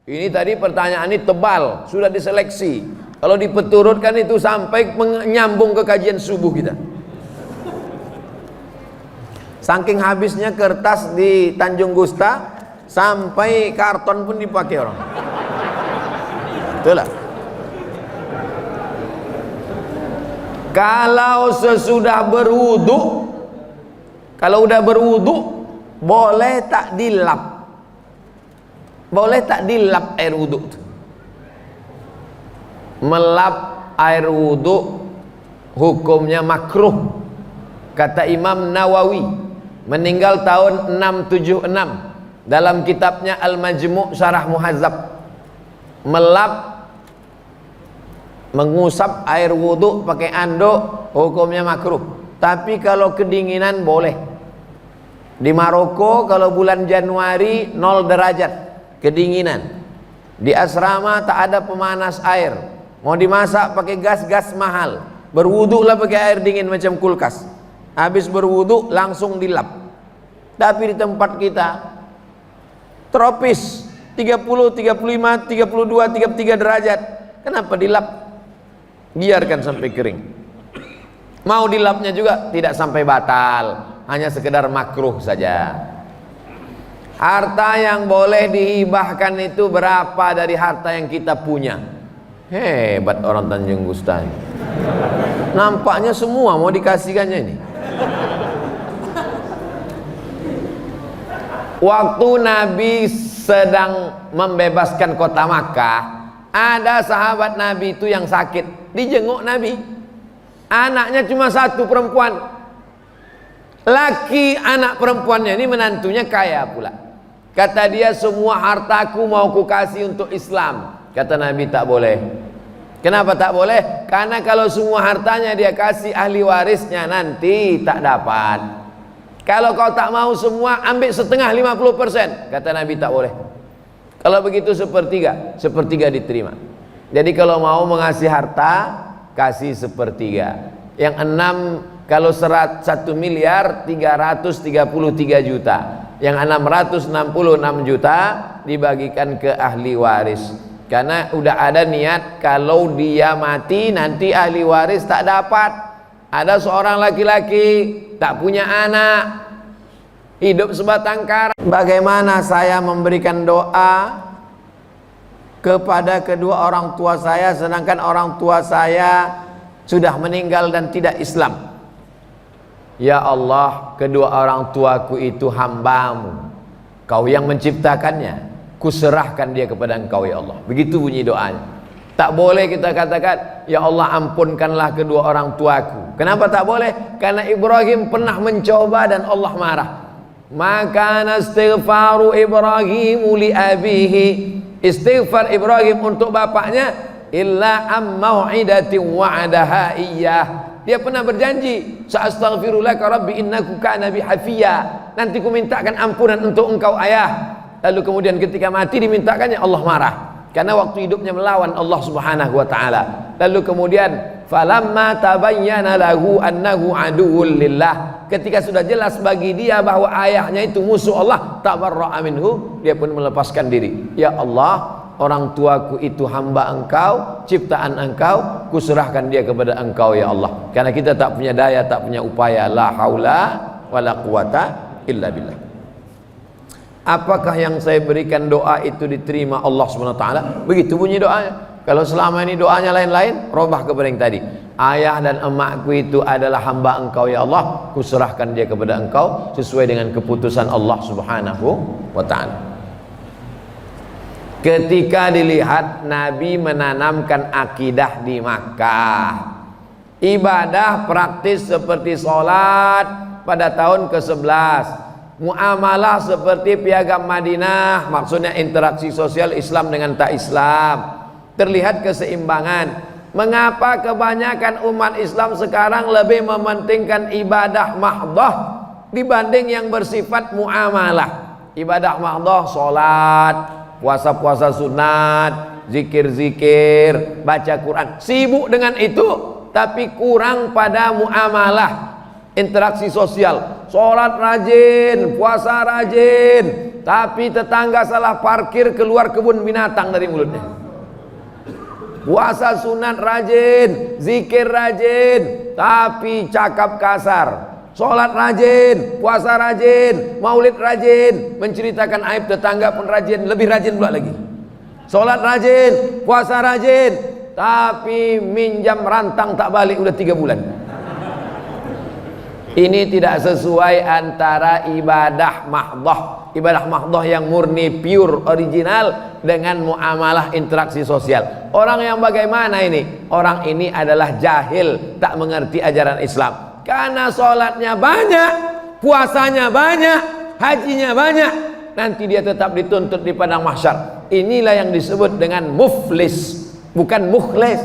Ini tadi pertanyaan ini tebal, sudah diseleksi. Kalau dipeturutkan itu sampai menyambung ke kajian subuh kita. Saking habisnya kertas di Tanjung Gusta, sampai karton pun dipakai orang. Itulah. Kalau sesudah berwudu, kalau udah berwudu, boleh tak dilap? Boleh tak dilap air wudu? Melap air wudu hukumnya makruh, kata Imam Nawawi, meninggal tahun 676, dalam kitabnya Al-Majmu' Syarah Muhazzab. Melap, mengusap air wudu pakai anduk hukumnya makruh. Tapi kalau kedinginan boleh. Di Maroko kalau bulan Januari 0 derajat kedinginan, di asrama tak ada pemanas air, mau dimasak pakai gas mahal, berwudulah pakai air dingin macam kulkas. Habis berwudu langsung dilap. Tapi di tempat kita tropis 30, 35, 32, 33 derajat, kenapa dilap? Biarkan sampai kering. Mau dilapnya juga tidak sampai batal, hanya sekedar makruh saja. Harta yang boleh dihibahkan itu berapa dari harta yang kita punya? Hebat orang Tanjung Gusta ini. Nampaknya semua mau dikasihkannya ini. Waktu Nabi sedang membebaskan kota Makkah, ada sahabat Nabi itu yang sakit, dijenguk Nabi. Anaknya cuma satu, perempuan. Laki anak perempuannya ini menantunya kaya pula. Kata dia, semua hartaku mau ku kasih untuk Islam. Kata Nabi, tak boleh. Kenapa tak boleh? Karena kalau semua hartanya dia kasih ahli warisnya, nanti tak dapat. Kalau kau tak mau semua, ambil setengah, 50%. Kata Nabi, tak boleh. Kalau begitu sepertiga diterima. Jadi kalau mau mengasih harta, kasih sepertiga. Yang 6, kalau 1 miliar 333 juta, yang 666 juta dibagikan ke ahli waris. Karena udah ada niat kalau dia mati nanti ahli waris tak dapat. Ada seorang laki-laki tak punya anak, hidup sebatang kara. Bagaimana saya memberikan doa kepada kedua orang tua saya, sedangkan orang tua saya sudah meninggal dan tidak Islam? Ya Allah, kedua orang tuaku itu hamba-Mu, Kau yang menciptakannya, kuserahkan dia kepada Engkau ya Allah. Begitu bunyi doanya. Tak boleh kita katakan, ya Allah ampunkanlah kedua orang tuaku. Kenapa tak boleh? Karena Ibrahim pernah mencoba dan Allah marah. Maka istighfaru Ibrahim li abihi, istighfar Ibrahim untuk bapaknya, illa am mau'idatin wa'adaha iyyah. Dia pernah berjanji, sa'astaghfirulaka rabbi innaku kana bi hafiya. Nanti ku mintakan ampunan untuk engkau ayah. Lalu kemudian ketika mati dimintakannya, Allah marah. Karena waktu hidupnya melawan Allah Subhanahu wa taala. Lalu kemudian falamma tabayyana lahu annahu aduwwul lillah, ketika sudah jelas bagi dia bahwa ayahnya itu musuh Allah, tabarra'a minhu, dia pun melepaskan diri. Ya Allah, orang tuaku itu hamba Engkau, ciptaan Engkau, kuserahkan dia kepada Engkau ya Allah. Karena kita tak punya daya, tak punya upaya. La haula wala quwata illa billah. Apakah yang saya berikan doa itu diterima Allah Subhanahu wa taala? Begitu bunyi doanya. Kalau selama ini doanya lain-lain, robah kepada yang tadi. Ayah dan emakku itu adalah hamba Engkau ya Allah, kuserahkan dia kepada Engkau sesuai dengan keputusan Allah Subhanahu wa taala. Ketika dilihat Nabi menanamkan akidah di Makkah, ibadah praktis seperti sholat pada tahun ke-11, muamalah seperti piagam Madinah, maksudnya interaksi sosial Islam dengan tak Islam, terlihat keseimbangan. Mengapa kebanyakan umat Islam sekarang lebih mementingkan ibadah mahdhah dibanding yang bersifat muamalah? Ibadah mahdhah, sholat, puasa-puasa sunat, zikir-zikir, baca Quran, sibuk dengan itu, tapi kurang pada muamalah, interaksi sosial. Sholat rajin, puasa rajin, tapi tetangga salah parkir, keluar kebun binatang dari mulutnya. Puasa sunat rajin, zikir rajin, tapi cakap kasar. Sholat rajin, puasa rajin, maulid rajin, menceritakan aib tetangga pun rajin, lebih rajin pula lagi. Sholat rajin, puasa rajin, tapi minjam rantang tak balik udah 3 bulan. Ini tidak sesuai antara ibadah mahdoh yang murni, pure, original dengan muamalah interaksi sosial. Orang yang bagaimana ini? Orang ini adalah jahil, tak mengerti ajaran Islam. Karena sholatnya banyak, puasanya banyak, hajinya banyak, nanti dia tetap dituntut di padang mahsyar. Inilah yang disebut dengan muflis, bukan mukhlis.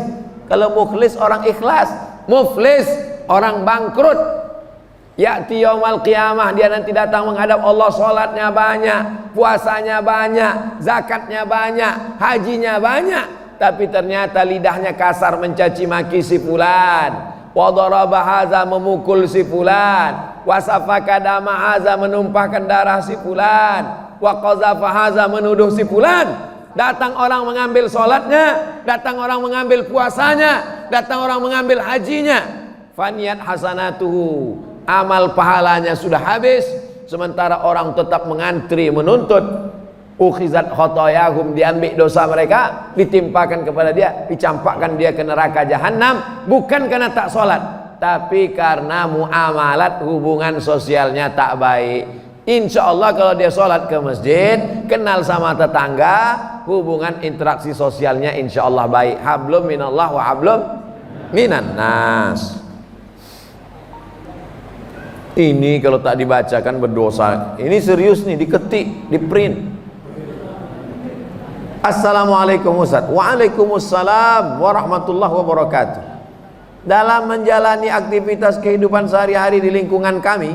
Kalau mukhlis orang ikhlas, muflis orang bangkrut. Ya'ti yaumal qiyamah, dia nanti datang menghadap Allah, sholatnya banyak, puasanya banyak, zakatnya banyak, hajinya banyak, tapi ternyata lidahnya kasar mencaci maki si fulan, wa daraba hadza, memukul si fulan, wa safaka dama hadza, menumpahkan darah si fulan, wa qazafa hadza, menuduh si fulan. Datang orang mengambil sholatnya, datang orang mengambil puasanya, datang orang mengambil hajinya. Faniyat hasanatuhu, amal pahalanya sudah habis, sementara orang tetap mengantri menuntut. Ukhizat khotoyahum, diambil dosa mereka, ditimpakan kepada dia, dicampakkan dia ke neraka jahanam, bukan karena tak sholat, tapi karena muamalat, hubungan sosialnya tak baik. Insya Allah kalau dia sholat ke masjid, kenal sama tetangga, hubungan interaksi sosialnya insya Allah baik. Hablum minallah wa hablum minan nas. Ini kalau tak dibacakan berdosa. Ini serius nih, diketik, di print. Assalamualaikum Ustaz. Waalaikumsalam warahmatullahi wabarakatuh. Dalam menjalani aktivitas kehidupan sehari-hari di lingkungan kami,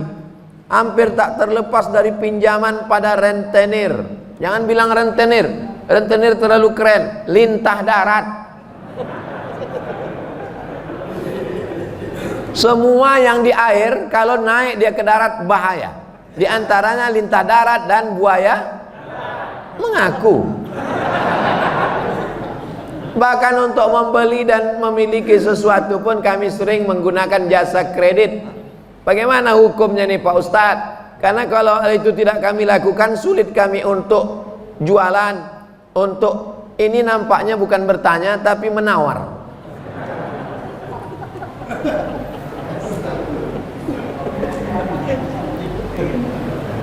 hampir tak terlepas dari pinjaman pada rentenir. Jangan bilang rentenir, rentenir terlalu keren. Lintah darat. Semua yang di air kalau naik dia ke darat bahaya. Di antaranya lintah darat dan buaya mengaku. Bahkan untuk membeli dan memiliki sesuatu pun kami sering menggunakan jasa kredit. Bagaimana hukumnya nih Pak Ustadz? Karena kalau itu tidak kami lakukan, sulit kami untuk jualan. Untuk ini nampaknya bukan bertanya tapi menawar.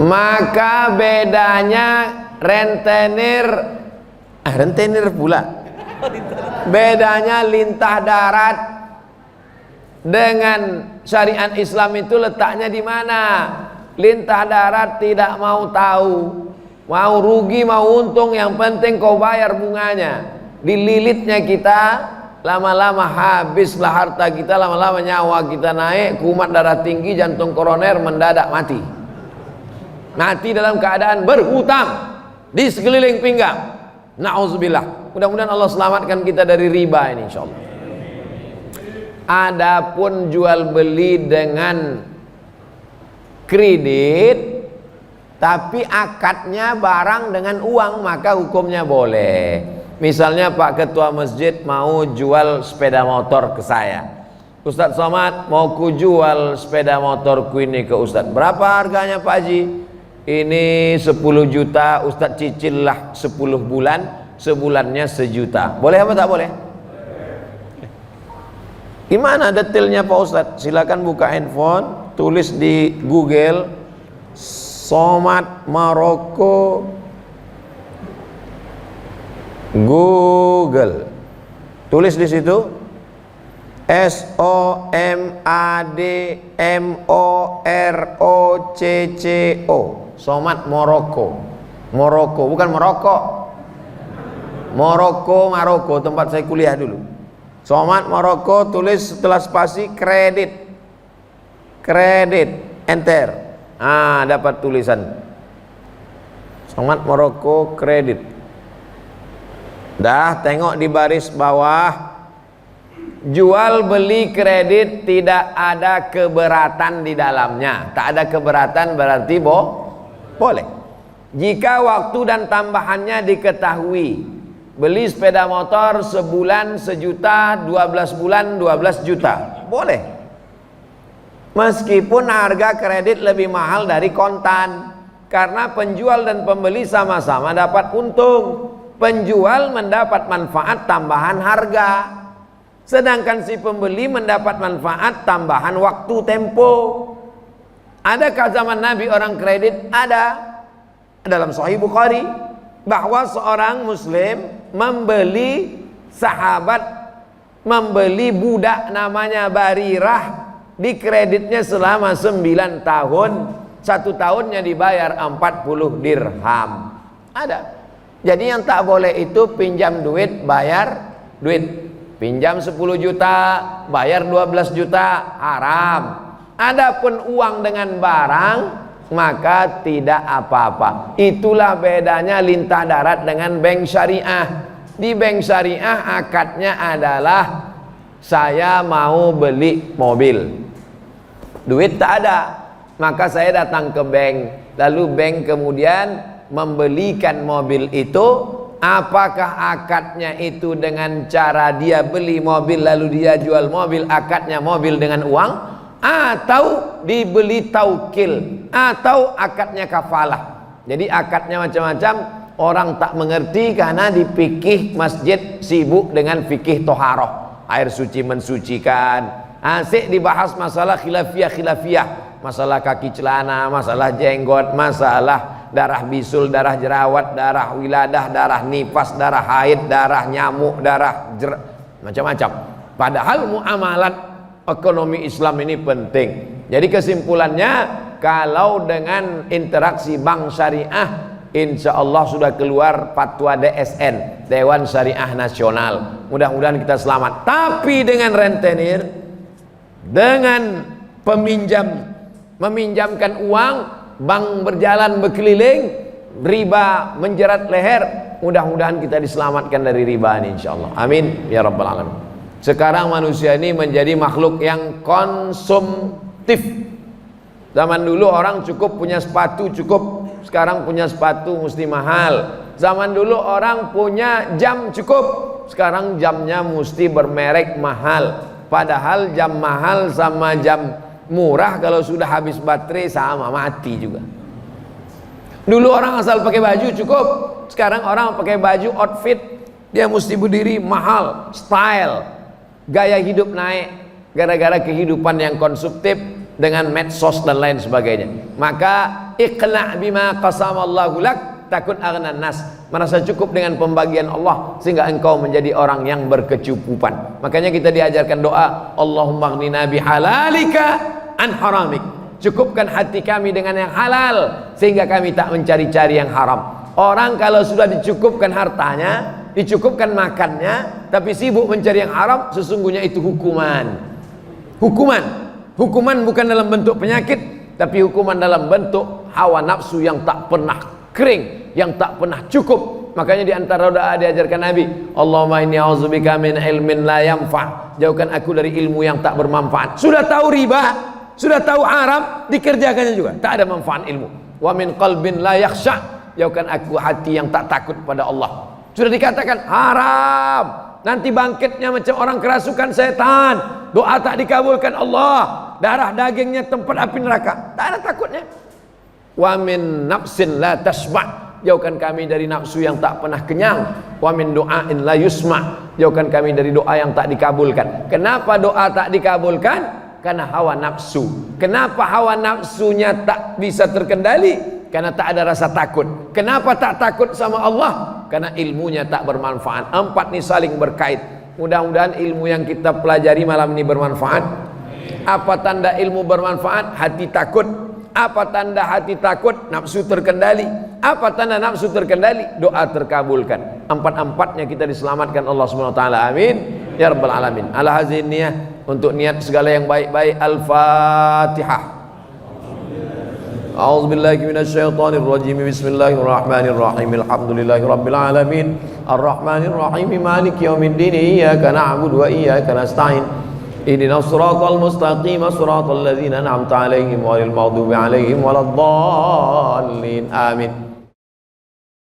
Maka bedanya rentenir, rentenir pula. Bedanya lintah darat dengan syariat Islam itu letaknya di mana? Lintah darat tidak mau tahu, mau rugi mau untung, yang penting kau bayar bunganya. Dililitnya kita, lama-lama habislah harta kita, lama-lama nyawa kita naik, kumat darah tinggi, jantung koroner mendadak mati. Mati dalam keadaan berhutang di sekeliling pinggang. Na'udzubillah. Mudah-mudahan Allah selamatkan kita dari riba ini insyaallah. Adapun jual beli dengan kredit tapi akadnya barang dengan uang, maka hukumnya boleh. Misalnya Pak Ketua Masjid mau jual sepeda motor ke saya. Ustadz Somad, mau ku jual sepeda motorku ini ke Ustadz. Berapa harganya Pak Haji? Ini 10 juta, Ustadz cicil lah 10 bulan, sebulannya 1 juta. Boleh apa tak boleh? Gimana detailnya Pak Ustadz? Silakan buka handphone, tulis di Google Somad Maroko, Google, tulis di situ SOMADMOROCCO, Somad Maroko. Maroko bukan Maroko. Maroko tempat saya kuliah dulu. Somad Maroko, tulis setelah spasi kredit, enter. Dapat tulisan Somad Maroko kredit. Dah tengok di baris bawah, jual beli kredit tidak ada keberatan di dalamnya. Tak ada keberatan berarti boleh. Jika waktu dan tambahannya diketahui, beli sepeda motor sebulan 1.000.000, 12 bulan 12 juta, boleh. Meskipun harga kredit lebih mahal dari kontan, karena penjual dan pembeli sama-sama dapat untung. Penjual mendapat manfaat tambahan harga, sedangkan si pembeli mendapat manfaat tambahan waktu tempo. Adakah zaman Nabi orang kredit? Ada. Dalam Sahih Bukhari bahwa seorang muslim membeli budak namanya Barirah, di kreditnya selama 9 tahun, 1 tahunnya dibayar 40 dirham. Ada. Jadi yang tak boleh itu pinjam duit, bayar duit. Pinjam 10 juta, bayar 12 juta, haram. Adapun uang dengan barang, maka tidak apa-apa. Itulah bedanya lintah darat dengan bank syariah. Di bank syariah akadnya adalah saya mau beli mobil, duit tak ada, maka saya datang ke bank, lalu bank kemudian membelikan mobil itu. Apakah akadnya itu dengan cara dia beli mobil lalu dia jual mobil, akadnya mobil dengan uang, atau dibeli taukil, atau akadnya kafalah. Jadi akadnya macam-macam, orang tak mengerti karena di fikih masjid sibuk dengan fikih toharoh, air suci mensucikan. Asik dibahas masalah khilafiyah, masalah kaki celana, masalah jenggot, masalah darah bisul, darah jerawat, darah wiladah, darah nifas, darah haid, darah nyamuk, macam-macam. Padahal muamalat ekonomi Islam ini penting. Jadi kesimpulannya, kalau dengan interaksi bank syariah, insya Allah sudah keluar fatwa DSN, Dewan Syariah Nasional. Mudah-mudahan kita selamat. Tapi dengan rentenir, dengan meminjamkan uang, bank berjalan berkeliling, riba menjerat leher, mudah-mudahan kita diselamatkan dari riba ini insya Allah. Amin ya rabbal alamin. Sekarang manusia ini menjadi makhluk yang konsumtif. Zaman dulu orang cukup punya sepatu cukup, sekarang punya sepatu mesti mahal. Zaman dulu orang punya jam cukup, sekarang jamnya mesti bermerek mahal. Padahal jam mahal sama jam murah kalau sudah habis baterai sama, mati juga. Dulu orang asal pakai baju cukup, sekarang orang pakai baju outfit, dia mesti berdiri mahal, style, gaya hidup naik gara-gara kehidupan yang konsumtif dengan medsos dan lain sebagainya. Maka iqna' bima qasamallahu lak takun aghnan nas, merasa cukup dengan pembagian Allah sehingga engkau menjadi orang yang berkecukupan. Makanya kita diajarkan doa, Allahumma aghnina bihalalika an haramik, cukupkan hati kami dengan yang halal sehingga kami tak mencari-cari yang haram. Orang kalau sudah dicukupkan hartanya, dicukupkan makannya, tapi sibuk mencari yang haram, sesungguhnya itu hukuman. Hukuman bukan dalam bentuk penyakit, tapi hukuman dalam bentuk hawa nafsu yang tak pernah kering, yang tak pernah cukup. Makanya di antara doa diajarkan Nabi, Allahumma inni a'udzubika min ilmin la yanfa', jauhkan aku dari ilmu yang tak bermanfaat. Sudah tahu riba, sudah tahu haram, dikerjakannya juga tak ada manfaat ilmu. Wa min qalbin la yakhsha', jauhkan aku hati yang tak takut pada Allah. Sudah dikatakan haram, nanti bangkitnya macam orang kerasukan setan, doa tak dikabulkan Allah, darah dagingnya tempat api neraka, tak ada takutnya. Wa min nafsin la tasma', jauhkan kami dari nafsu yang tak pernah kenyang. Wa min du'ain la yusma', jauhkan kami dari doa yang tak dikabulkan. Kenapa doa tak dikabulkan? Karena hawa nafsu. Kenapa hawa nafsunya tak bisa terkendali? Karena tak ada rasa takut. Kenapa tak takut sama Allah? Karena ilmunya tak bermanfaat. 4 ini saling berkait. Mudah-mudahan ilmu yang kita pelajari malam ini bermanfaat. Apa tanda ilmu bermanfaat? Hati takut. Apa tanda hati takut? Nafsu terkendali. Apa tanda nafsu terkendali? Doa terkabulkan. 4-4-nya kita diselamatkan Allah SWT. Amin ya rabbal alamin. Ala hazin niyah, untuk niat segala yang baik-baik. Al-Fatihah. A'udzubillahi minasyaitonir rajim. Bismillahirrahmanirrahim. Alhamdulillahi rabbil alamin. Arrahmanirrahim. Maliki yaumiddin. Iyyaka na'budu wa iyyaka nasta'in. Ihdinas siratal mustaqim. Siratal ladzina an'amta 'alaihim ghairil maghdubi 'alaihim waladdallin. Amin.